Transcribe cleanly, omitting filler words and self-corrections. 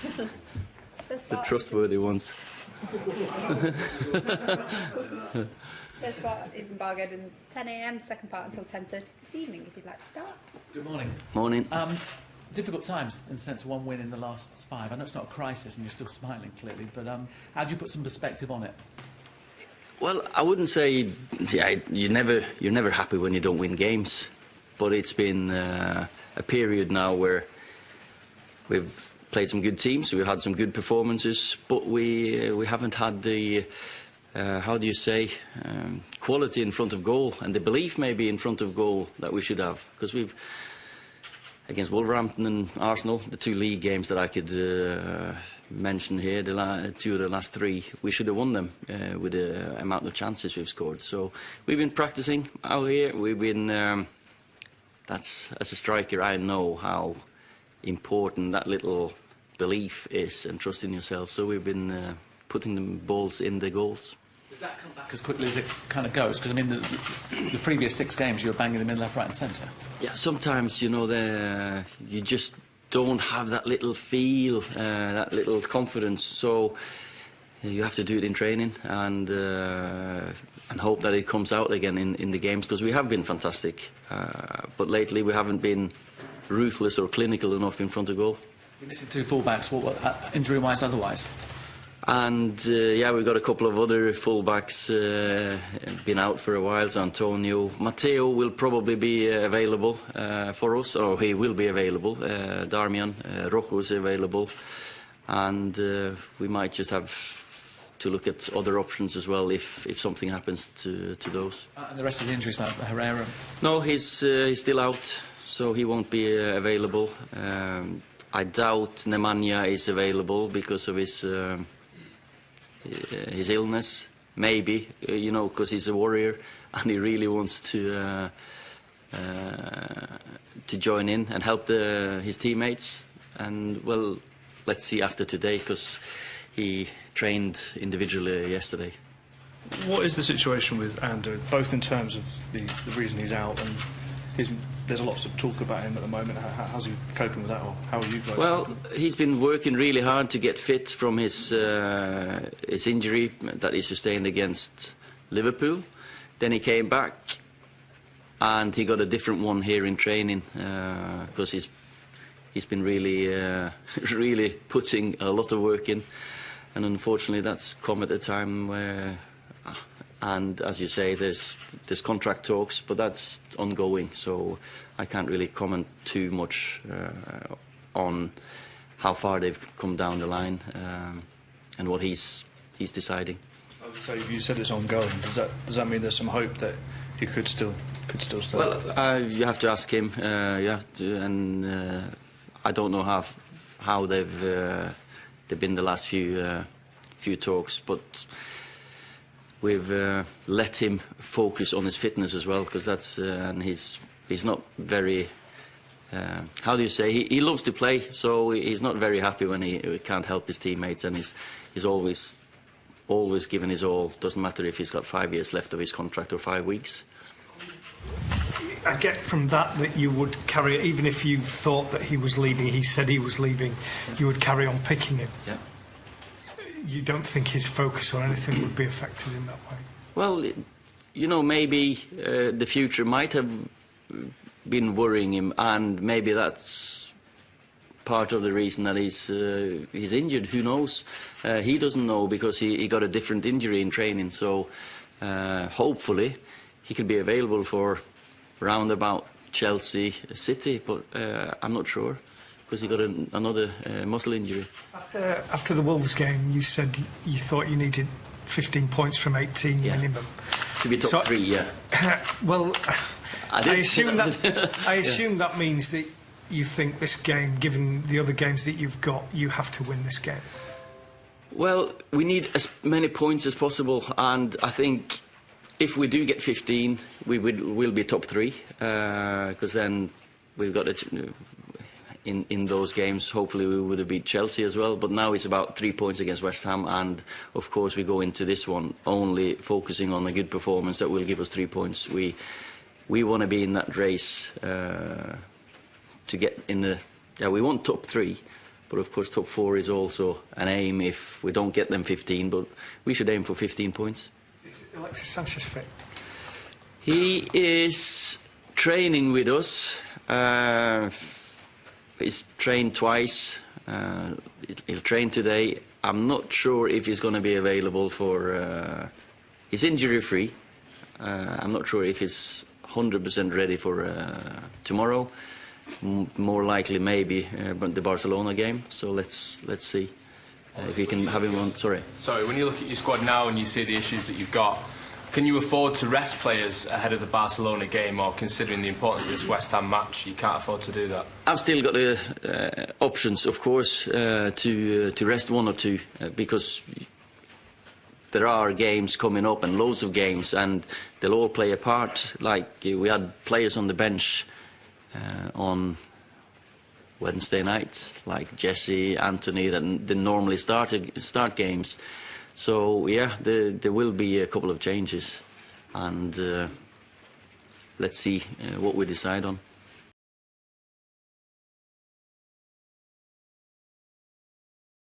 The trustworthy ones. First part is in Bargaddon, 10 a.m, second part until 10:30 this evening, if you'd like to start. Good morning. Morning. Difficult times in the sense of one win in the last 5. I know it's not a crisis and you're still smiling, clearly, but how do you put some perspective on it? Well, I wouldn't say you're never happy when you don't win games, but it's been a period now where we've played some good teams, we've had some good performances, but we haven't had the how do you say, quality in front of goal and the belief maybe in front of goal that we should have, because we've against Wolverhampton and Arsenal, the 2 league games that I could mention here, 2 of the last 3, we should have won them with the amount of chances we've scored. So we've been practicing out here. We've been that's, as a striker, I know how important that little belief is and trust in yourself. So we've been putting the balls in the goals. Does that come back as quickly as it kind of goes? Because, I mean, the previous 6 games you were banging them in left, right and centre. Yeah, sometimes, you know, you just don't have that little feel, that little confidence. So you have to do it in training and hope that it comes out again in the games, because we have been fantastic. But lately we haven't been ruthless or clinical enough in front of goal. You're missing 2 full-backs, injury-wise otherwise? And yeah, we've got a couple of other full-backs been out for a while. So Antonio, Matteo will probably be available for us, or he will be available. Darmian, Rojo is available, and we might just have to look at other options as well if something happens to those. And the rest of the injuries, like Herrera? No, he's still out, so he won't be available. I doubt Nemanja is available because of his illness, maybe, you know, because he's a warrior and he really wants to join in and help his teammates. And well, let's see after today, because he trained individually yesterday. What is the situation with Ander, both in terms of the reason he's out and there's a lot of talk about him at the moment. How's he coping with that, or how are you guys coping? He's been working really hard to get fit from his injury that he sustained against Liverpool. Then he came back and he got a different one here in training, because he's been really really putting a lot of work in, and unfortunately that's come at a time where, and as you say, there's contract talks, but that's ongoing, so I can't really comment too much on how far they've come down the line and what he's deciding. So you said it's ongoing. Does that mean there's some hope that he could still start? Well, you have to ask him. You have to, and I don't know how they've been the last few talks, but we've let him focus on his fitness as well, because that's and he's not very how do you say, he loves to play, so he's not very happy when he can't help his teammates, and he's always given his all. Doesn't matter if he's got 5 years left of his contract or 5 weeks. I get from that you would carry it, even if you thought that he was leaving, he said he was leaving, you would carry on picking him. Yeah. You don't think his focus or anything would be affected in that way? Well, you know, maybe the future might have been worrying him, and maybe that's part of the reason that he's injured. Who knows? He doesn't know, because he got a different injury in training. So hopefully he could be available for round about Chelsea, City, but I'm not sure, because he got another muscle injury. After the Wolves game, you said you thought you needed 15 points from 18 minimum. To be top 3, yeah. Well, I assume yeah. that means that you think this game, given the other games that you've got, you have to win this game. Well, we need as many points as possible, and I think if we do get 15, we'll be top 3, because then we've got in those games, hopefully we would have beat Chelsea as well, but now it's about 3 points against West Ham, and of course we go into this one only focusing on a good performance that will give us 3 points. We want to be in that race to get in the... Yeah, we want top 3, But of course, top 4 is also an aim if we don't get them 15. But we should aim for 15 points. Is Alexis Sanchez fit? He is training with us. He's trained twice. He'll train today. I'm not sure if he's going to be available for... he's injury-free. I'm not sure if he's 100% ready for tomorrow. More likely, maybe the Barcelona game. So let's see if we can have him on. Sorry, when you look at your squad now and you see the issues that you've got, can you afford to rest players ahead of the Barcelona game, or considering the importance of this West Ham match, you can't afford to do that? I've still got the options, of course, to rest 1 or 2 because there are games coming up and loads of games, and they'll all play a part. Like we had players on the bench on Wednesday night, like Jesse, Anthony, that normally start games. So yeah, there will be a couple of changes, and let's see what we decide on.